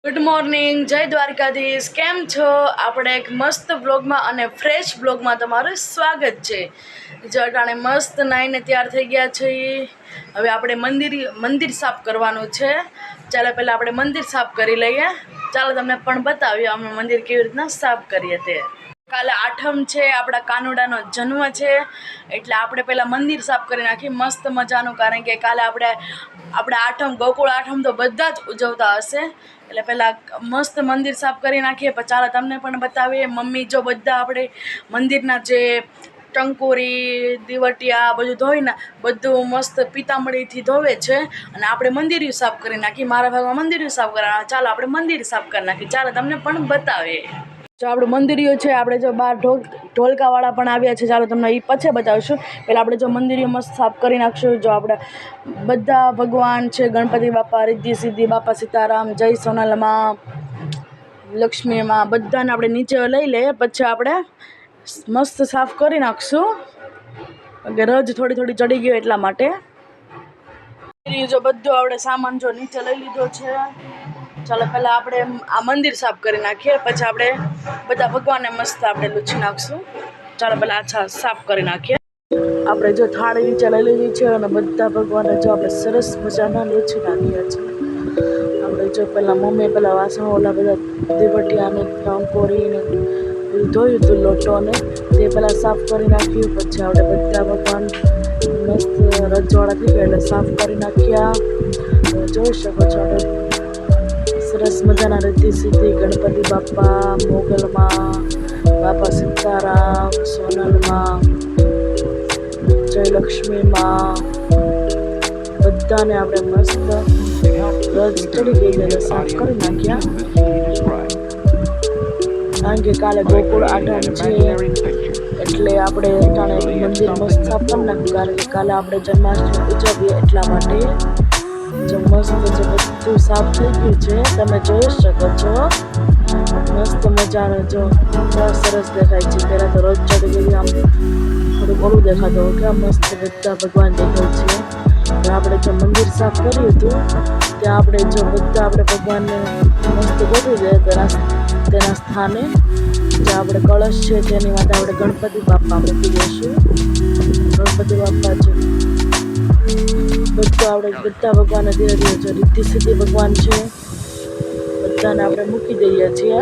Good morning, જય દ્વારકાધીશ. કેમ છો? આપણે એક મસ્ત બ્લોગમાં અને ફ્રેશ બ્લોગમાં તમારું સ્વાગત છે. જો અટાણે મસ્ત નાઈને તૈયાર થઈ ગયા છીએ. હવે આપણે મંદિર સાફ કરવાનું છે. ચાલો પહેલાં આપણે મંદિર સાફ કરી લઈએ. ચાલો તમને પણ બતાવીએ અમે મંદિર કેવી રીતના સાફ કરીએ તે. કાલે આઠમ છે, આપણા કાનુડાનો જન્મ છે, એટલે આપણે પહેલાં મંદિર સાફ કરી નાખીએ મસ્ત મજાનું. કારણ કે કાલે આપણે આઠમ, ગોકુળ આઠમ તો બધા જ ઉજવતા હશે, એટલે પહેલાં મસ્ત મંદિર સાફ કરી નાખીએ. પછી ચાલો તમને પણ બતાવીએ. મમ્મી જો બધા આપણે મંદિરના જે ટંકોરી, દીવટિયા બધું ધોઈને બધું મસ્ત પીતાંબળીથી ધોવે છે, અને આપણે મંદિર સાફ કરી નાખીએ. મારા ભાગમાં મંદિર સાફ કરવાના. ચાલો આપણે મંદિર સાફ કરી નાખીએ. ચાલો તમને પણ બતાવીએ. જો આપણું મંદિરિયું છે, આપણે જો બહાર ઢોલકાવાળા પણ આવ્યા છે. ચાલો તમને એ પછી બતાવીશું. પહેલાં આપણે જો મંદિરિયું મસ્ત સાફ કરી નાખશું. જો આપણે બધા ભગવાન છે, ગણપતિ બાપા, રિદ્ધિ સિદ્ધિ બાપા, સીતારામ, જય સોનલમાં, લક્ષ્મીમાં, બધાને આપણે નીચે લઈ લઈએ. પછી આપણે મસ્ત સાફ કરી નાખશું. કે રજ થોડી થોડી ચડી ગયો એટલા માટે. જો બધું આપણે સામાન જો નીચે લઈ લીધો છે. ચાલો પહેલાં આપણે આ મંદિર સાફ કરી નાખીએ. પછી આપણે બધા ભગવાનને મસ્ત આપણે લૂછી નાખશું. ચાલો પહેલાં આછા સાફ કરી નાખીએ. આપણે જો થાળી નીચે લઈ લીધી છે, અને બધા ભગવાનને જો આપણે સરસ મજાના લૂછી નાખ્યા છે. આપણે જો પહેલાં મમ્મી પહેલાં વાસણ ઓલા બધા દીવટિયાને ટંકોરીને બધું ધોયું હતું, લોટોને તે પહેલાં સાફ કરી નાખ્યું. પછી આપણે બધા ભગવાન મસ્ત રજવાડા થઈ ગયા એટલે સાફ કરી નાખ્યા. જોઈ શકો છો સરસ મજાના રિદ્ધિ સિદ્ધિ ગણપતિ બાપા, મોગલમાં બાપા, સીતારામ, સોનલમાં, જય લક્ષ્મીમાં, બધાને આપણે મસ્ત રજ ચડી ગઈ એટલે સાફ કરી નાખ્યા. કારણ કે કાલે ગોકુળ આઠમ છે, એટલે આપણે મંદિર મસ્ત સાફ કરી નાખ્યું. કારણ કે કાલે આપણે જન્માષ્ટમી ઉજવીએ એટલા માટે. જો મસ્ત છે, બધું સાફ થઈ ગયું છે, તમે જોઈ શકો છો. મસ્ત મજાનું જો સરસ દેખાય છે. પહેલાં તો રોજ ચડી ગઈ, આમ થોડુંક ઓલું દેખાતું કે મસ્ત બધા ભગવાન દેખાય છે. આપણે જો મંદિર સાફ કર્યું હતું, ત્યાં આપણે જો બધા આપણે ભગવાનને મસ્ત ગોઠવી દઈએ તેના સ્થાને. જે આપણે કળશ છે તેની માટે આપણે ગણપતિ બાપા મૂકી દઈશું. ગણપતિ બાપા છે બધું આપણે બધા ભગવાનને ધીરે ધીરે જો રિદ્ધિ સિદ્ધિ ભગવાન છે, બધાને આપણે મૂકી દઈએ છીએ.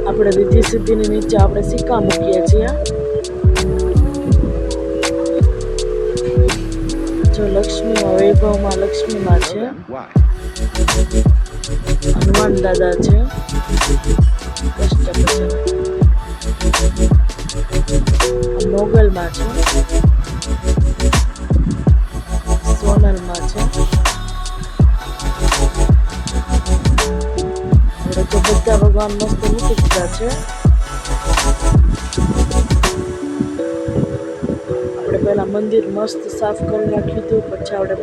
આપણે રિદ્ધિ સિદ્ધિની નીચે આપણે સિક્કા મૂકીએ છીએ. જો લક્ષ્મીમાં, વૈભવમાં લક્ષ્મીમાં છે, હનુમાન દાદા છે, મોગલમાં છે, સોનલમાં છે. તો બધા ભગવાન મસ્ત મૂકી દીધા છે. આપણે પહેલાં મંદિર મસ્ત સાફ કરી નાખ્યું હતું. પછી આપણે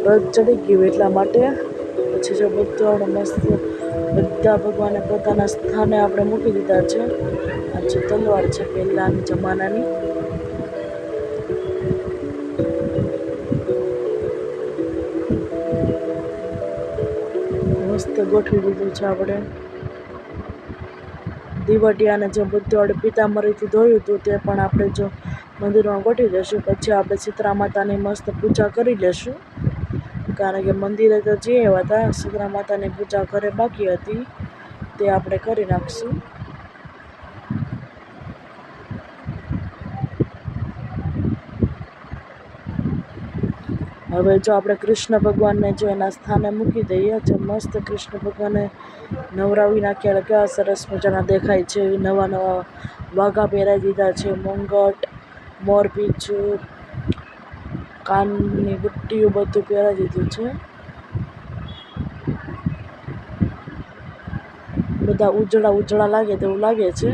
રજ ચડી ગયું એટલા માટે. પછી જો બધું આપણે મસ્ત બધા ભગવાનને પોતાના સ્થાને આપણે મૂકી દીધા છે. આ જે તલવાર છે પહેલાંની જમાનાની. મસ્ત ગોઠવી દીધું છે. આપણે દીવટિયાને જો બધું આપણે પીતાંબરીથી ધોયું હતું તે પણ આપણે જો મંદિરમાં ગોઠવી દઈશું. પછી આપણે શીતળા માતાની મસ્ત પૂજા કરી લઈશું. કારણ કે મંદિરે તો જઈ આવ્યા હતા, શીતળા માતાની પૂજા ઘરે બાકી હતી, તે આપણે કરી નાખશું. હવે જો આપણે કૃષ્ણ ભગવાનને જો એના સ્થાને મૂકી દઈએ. જો મસ્ત કૃષ્ણ ભગવાનને નવરાવી નાખ્યા એટલે કેવા સરસ મજાના દેખાય છે. નવા નવા વાઘા પહેરાવી દીધા છે, મુંગટ, મોરપીંછું, કાનની બુટ્ટીઓ બધું પહેરાવી દીધું છે. બધા ઉજળા લાગે તેવું લાગે છે.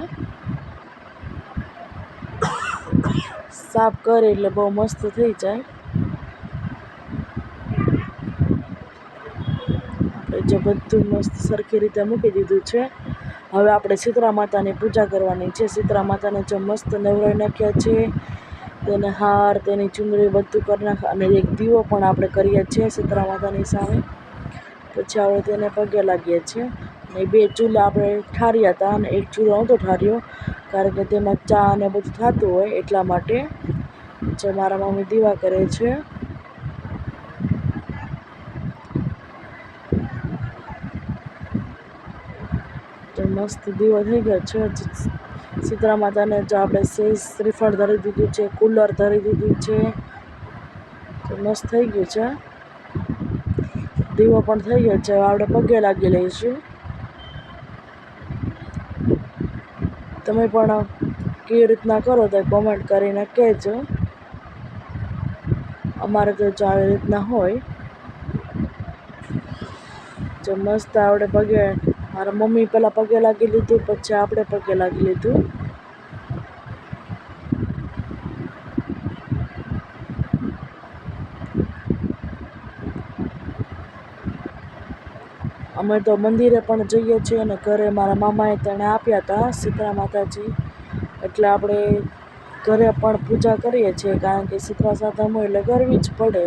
સાફ કરે એટલે બહુ મસ્ત થઈ જાય. આપણે જો બધું મસ્ત સરખી રીતે મૂકી દીધું છે. હવે આપણે શીતળા માતાની પૂજા કરવાની છે. શીતળા માતાને જો મસ્ત નવરાઈ નાખ્યા છે, તેને હાર, તેની ચુંદડી બધું કરી નાખ, અને એક દીવો પણ આપણે કરીએ છીએ શીતળા માતાની સામે. પછી આપણે તેને પગે લાગીએ છીએ. અને 2 ચૂલા આપણે ઠાર્યા હતા, અને એક ચૂલો નહોતો ઠાર્યો કારણ કે તેમાં ચા અને બધું થતું હોય એટલા માટે. જે મારા મમ્મી દીવા કરે છે. તો મસ્ત દીવો થઈ ગયો છે. શીતળા માતાને જો આપણે શ્રીફળ ધરી દીધું છે, કુલર ધરી દીધું છે, તો મસ્ત થઈ ગયું છે. દીવો પણ થઈ ગયો છે. આપણે પગે લાગી લઈશું. તમે પણ કેવી રીતના કરો તો કોમેન્ટ કરીને કહેજો. અમારે તો જો આવી રીતના હોય. જો મસ્ત આપણે પગે, મારા મમ્મી પહેલાં પગે લાગી લીધું, પછી આપણે પગે લાગી લીધું. અમે તો મંદિરે પણ જઈએ છીએ, અને ઘરે મારા મામાએ તેને આપ્યા હતા શીતળા માતાજી, એટલે આપણે ઘરે પણ પૂજા કરીએ છીએ કારણ કે શીતળા સાતમ હોય એટલે કરવી જ પડે.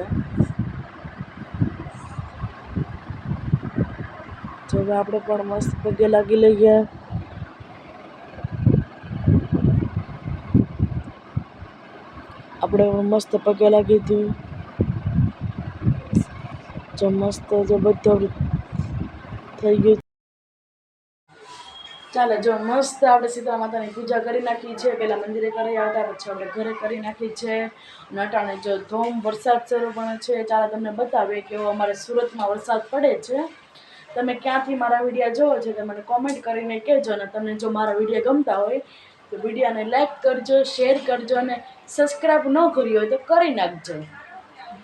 જો હવે આપણે પણ મસ્ત પગે લાગી લઈએ. આપણે મસ્ત પગે લાગી હતી. જો મસ્ત જો બધું થઈ ગયું. ચાલો, જો મસ્ત આપણે શીતળા માતાની પૂજા કરી નાખી છે. પહેલાં મંદિરે કરી આવતા, પછી આપણે ઘરે કરી નાખી છે. નટાણે જો ધોમ વરસાદ શરૂ પણ છે. ચાલો તમને બતાવીએ કે અમારે સુરતમાં વરસાદ પડે છે. તમે ક્યાંથી મારા વિડીયો જોવો છો તે મને કોમેન્ટ કરીને કહેજો. અને તમને જો મારા વિડીયો ગમતા હોય તો વિડીયોને લાઈક કરજો, શેર કરજો, અને સબસ્ક્રાઈબ ન કરી હોય તો કરી નાખજો.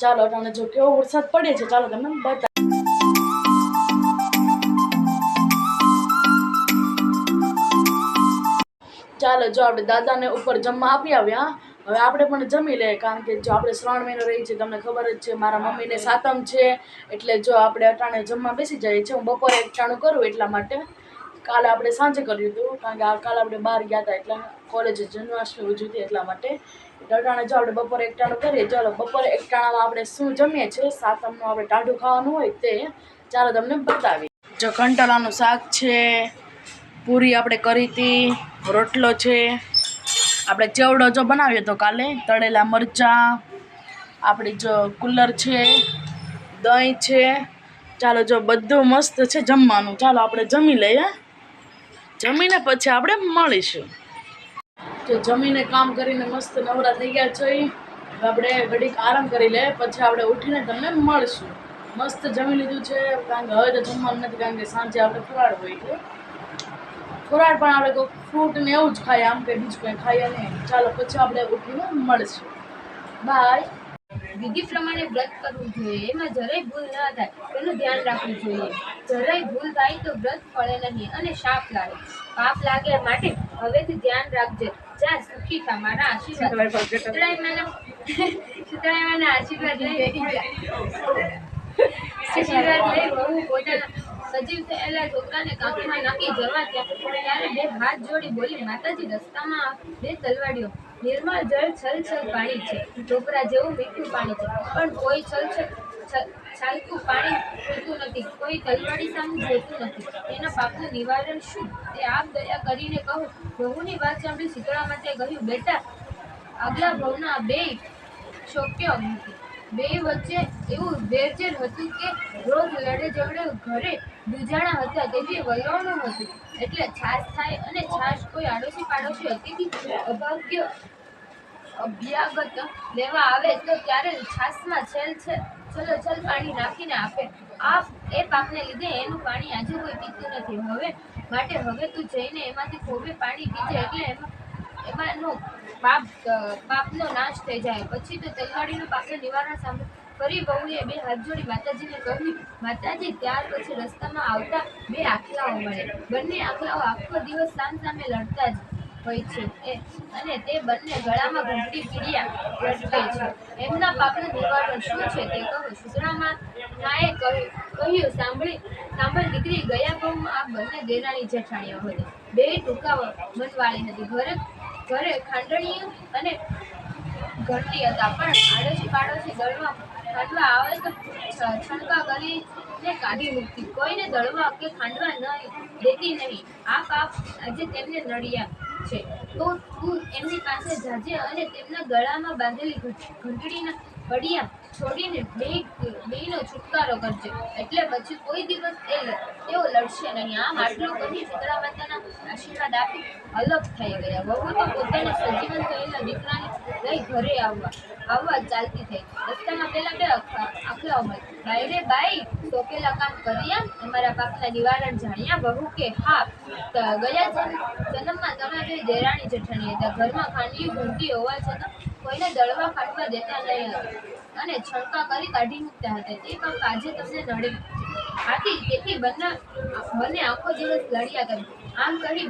ચાલો અટાણે જો કેવો વરસાદ પડે છે, ચાલો તમને બતાવીએ. ચાલો, જો આપણે દાદાને ઉપર જમવા આપી આવ્યા. હવે આપણે પણ જમી લઈએ કારણ કે જો આપણે શ્રાવણ મહિનો રહી છે, તમને ખબર જ છે. મારા મમ્મીને સાતમ છે, એટલે જો આપણે અટાણે જમવા બેસી જઈએ છીએ. હું બપોરે એકટાણું કરું એટલા માટે. કાલે આપણે સાંજે કર્યું હતું કારણ કે કાલે આપણે બહાર ગયા હતા, એટલે કોલેજે જન્માષ્ટમી ઉજવી હતી એટલા માટે. અટાણે જો આપણે બપોરે એકટાણું કરીએ. ચાલો બપોરે એકટાણામાં આપણે શું જમીએ છીએ, સાતમનું આપણે ટાઢું ખાવાનું હોય તે ચાલો તમને બતાવીએ. જો કંટોલાનું શાક છે, પૂરી આપણે કરી હતી, રોટલો છે, આપણે ચેવડો જો બનાવ્યો તો કાલે, તળેલા મરચાં, આપણી જો કુલર છે, દહીં છે. ચાલો જો બધું મસ્ત છે જમવાનું. ચાલો આપણે જમી લઈએ. જમીને પછી આપણે મળીશું. જો જમીને કામ કરીને મસ્ત નવરા થઈ ગયા છે. આપણે ઘડીક આરામ કરી લઈએ, પછી આપણે ઉઠીને તમને મળશું. મસ્ત જમી લીધું છે કારણ કે હવે તો જમવાનું નથી, કારણ કે સાંજે આપણે ફરાળ હોય એટલે ફરાળ પણ આપણે કોઈ ફ્રૂટ ને એવું જ ખાઈએ, આમ કંઈ બીજું કંઈ ખાઈએ નહીં. ચાલો પછી આપણે ઉઠીને મળશું. બાય. વિધિ પ્રમાણે વ્રત કરવું જોઈએ, એમાં જરાય ભૂલ ન થાય તેનું ધ્યાન રાખવું જોઈએ. જરાય ભૂલ થાય તો વ્રત ફળે નહીં અને શાપ લાગે, પાપ લાગે. માટે હવેથી ધ્યાન રાખજે. જા સુખી થા. મારા આશીર્વાદ શીતળામાના આશીર્વાદ લઈ બહુ પોતાના સજીવ થયેલા છોકરાને કાંખમાં નાખી જવા ત્યારે 2 હાથ જોડી બોલી, માતાજી રસ્તામાં 2 તલવાડીઓ. નિર્મળ જળ છલછલ પાણી છે, ઢોકરા જેવું મીઠું પાણી છે, પણ કોઈ છલકું પાણી પીતું નથી, કોઈ તલવાડી સામે જોતું નથી. તેના પાપનું નિવારણ શું, તે આપ દયા કરીને કહો. વહુની વાત સાંભળી શીતળા માતાએ કહ્યું, બેટા, આગલા ભવના 2 છોકરીઓ હતી. 2 વચ્ચે એવું વેરઝેર હતું કે રોજ લડે ઝઘડે ઘરે દુજાણા હતા. તેથી વલોણું હતું એટલે છાશ થાય, અને છાશ કોઈ આડોશી પાડોશી અતિથિ અભ્યાગત લેવા આવે તો ત્યારે છાશમાં છલોછલ પાણી નાખીને આપે. એ પાપને લીધે એનું પાણી આજે કોઈ પીતું નથી. માટે હવે તું જઈને એમાંથી થોડું પાણી પીજે, એટલે એમાંનો પાપનો નાશ થઈ જાય. પછી તો તલવાડીનું પાપનું નિવારણ સાંભળ્યું. ફરી વહુએ 2 હાથ જોડી માતાજીને કહ્યું, માતાજી. ત્યાર પછી રસ્તામાં આવતા 2 આખલાઓ મળે. બંને આખલાઓ આખો દિવસ સામે લડતા જ હોય છે, અને તે બંને ગળામાં ઘંટડી પીડ્યા લટકે છે. એમના પાપનું નિવારણ શું છે તે કહો. શીતળામાં માએ કહ્યું સાંભળ દીકરી, ગયા ગામમાં આ બંને દેરાણી જેઠાણીઓ હતી. બે ટૂંકા મનવાળી હતી. ઘરે ખાંડણીઓ અને ઘરટી હતા, પણ આડોશી પાડોશી ખાંડવા આવે તો છણકા કરીને કાઢી મૂકતી. કોઈને દળવા કે ખાંડવા દેતી નહીં. આ પાપ આજે તેમને નડ્યા છે, તો તું એમની પાસે જાજે અને તેમના ગળામાં બાંધેલી ઘંટડીના પડિયા છોડીને બેયનો છુટકારો કરજે, એટલે પછી કોઈ દિવસ તેઓ લડશે નહીં. આમ આટલું કહી શીતળા માતાના આશીર્વાદ આપી અલગ થઈ ગયા. વહુ તો પોતાને સજીવન થયેલા દીકરાને લઈ ઘરે આવવા ચાલતી થઈ. રસ્તામાં પેલા બે આખલા હોય, બાઈ રે બાઈ, સોકેલા કામ કર્યા, અમારા પાપના નિવારણ જાણ્યા? વહુ કે હા, ગયા જન્મમાં તમે બે દેરાણી જેઠાણી હતા. ઘરમાં ખાંડ્યું ઘૂંટી હોવા છતાં કોઈને દળવા ખાંડવા દેતા નહીં હતા અને છણકા કરી કાઢી મૂકતા હતા. તે પાપ આજે તમને નડે આથી તેથી બંને આખો દિવસ લડ્યા કરી. આમ કહી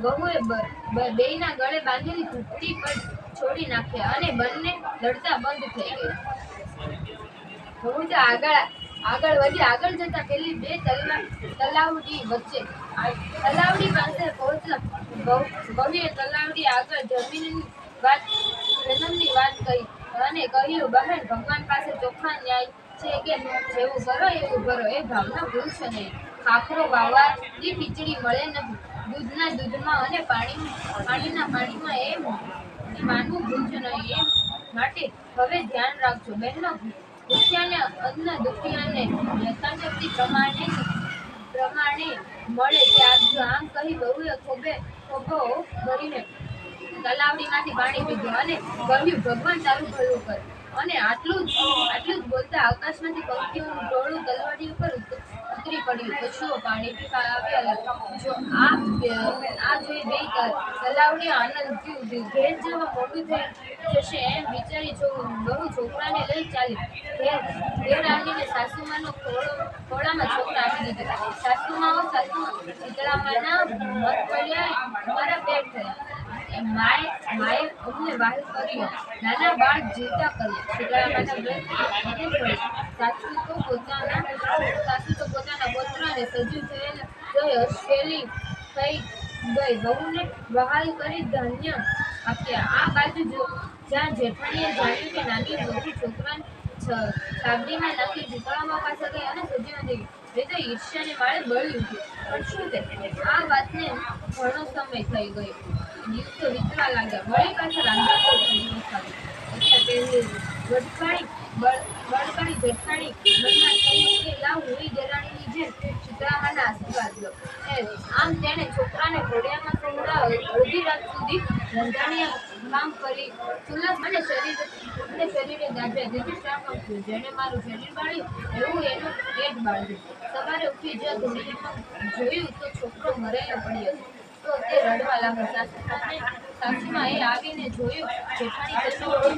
વહુએ બેયના ગળે બાંધેલી ઘૂંટી પર છોડી નાખ્યા અને બંને લડતા બંધ થઈ ગયા. વહુ તો આગળ જતા પેલી બે તલાવડી વચ્ચે તલાવડી પાસે પહોંચતા વહુએ તલાવડી આગળ જન્મની વાત કહી અને કહ્યું, બહેન, ભગવાન પાસે ચોખ્ખા ન્યાય છે કે જેવું કરો એવું ભરો, એ ભાવના ભૂલશો નહીં. ખાખરો વાવવાથી ખીચડી મળે નહીં. દૂધના દૂધમાં અને પાણીના પાણીમાં એ માનવું ભૂલશો નહીં. એ માટે હવે ધ્યાન રાખજો બહેનો. ભૂખ્યાને અન્ન, દુખિયાને યથાશક્તિ પ્રમાણે મળે તે આપજો. આમ કહી વહુએ ખોબો ભરીને તલાવડીમાંથી પાણી પીધું અને કહ્યું, ભગવાન તારું ભલું કર. અને આટલું જ બોલતા આકાશમાંથી પંખીઓનું ટોળું તલવાડી ઉપર ઉતરી પડ્યું. પશુઓ પાણી પીવા આવ્યા. જો આ જોઈ બે તલાવડી આનંદથી ઘેર જવા મોડું થઈ જશે એમ વિચારી બહુ છોકરાને લઈ ચાલી. ઘેર આવીને સાસુમાનો ખોળામાં છોકરા આપી દીધા. સાસુમાઓ શીતળામાના મત પડ્યા, અમારા પેટ થયા. માએ અમને વહાલ કર્યો, નાના બાળ જીવતા કર્યા. શીતળામાના વ્રત પડી. સાસુ તો પોતાના પોતરાને સજીવ થયેલા જોઈ હસેલી થઈ ગઈ. વહુને વહાલ કરી ધાન્ય આપ્યા. આ બાજુ જ્યાં જેઠાણીએ જાણ્યું કે નાની વહુ છોકરાને છાબડીમાં નાખી શીતળામા પાસે ગઈ અને સજીવન થઈ ગઈ. એ તો ઈર્ષ્યાને માળે બળી ઉઠ્યું. પણ શું તે આ વાતને ઘણો સમય થઈ ગયો. દિવસો વીતવા લાગ્યા. વળી પાછા રાંધા દિવસ આવ્યો. એટલે પેલી બળકાણી જેઠાણી મનમાં કહ્યું કે લાવ હું દેરાણીની જેમ શીતળામાના આશીર્વાદ લો. આમ તેણે છોકરાને ઘોડિયામાં સંભળાવી અડધી રાત સુધી રંધાણીયા કામ કરી ચૂલા અને શરીરે દાબ્યા. જેથી શ્રાપ થયું. જેણે મારું શરીર બાળ્યું એવું એનું પેટ બાળ્યું. સવારે ઉઠી જ ઘોડિયામાં જોયું તો છોકરો મરેલો પડ્યો તો તે રડવા લાગ્યો. સાસુમાં એ આવીને જોયું. જેઠાણી કહ્યું,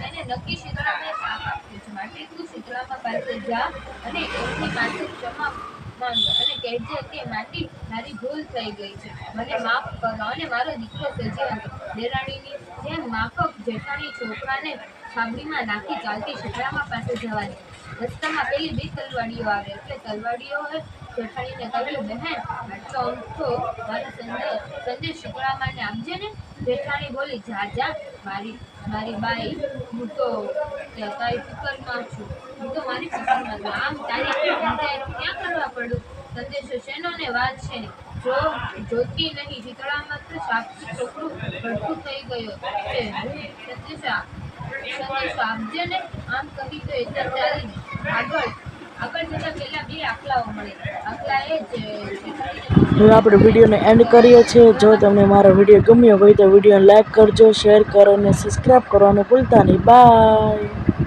એને નક્કી શીતળાને શાપ આપ્યો છે, માટે તું શીતળામા પાસે જા અને એમની પાસે ક્ષમા માંગ અને કહેજે કે મારી ભૂલ થઈ ગઈ છે, મને માફ કરો અને મારો દીકરો સજીવન. દેરાણીની જેમ માફક જેઠાણી છોકરાને છાબડીમાં નાખી ચાલતી શીતળામા પાસે જવાની. રસ્તામાં પેલી બે તલવાડીઓ આવે એટલે તલવાડીઓએ જેઠાણીને કહ્યું, બહેન, આટલો અમથો મારો સંદેશ શીતળામાને આપજે ને. જેઠાણી બોલી, જા મારી બાઈ, હું તો તારી ફિકરમાં છું. આમ તારી ક્યાં કરવા પડું? સંદેશો શેનો ને વાત છે ને જોતી નહીં. શીતળામાં તો સાક્ષી છોકરું ભડકું થઈ ગયો છે. સંદેશો આપજે ને. આમ કહી તો એટલે ચાલી આગળ જતા પેલા બે આખલાઓ મળે. આખલાએ જ હવે આપણે વિડીયોને એન્ડ કરીએ છીએ. જો તમને મારો વિડીયો ગમ્યો હોય તો વિડીયોને લાઈક કરજો, શેર કરો અને સબસ્ક્રાઈબ કરવાનું ભૂલતા નહીં. બાય.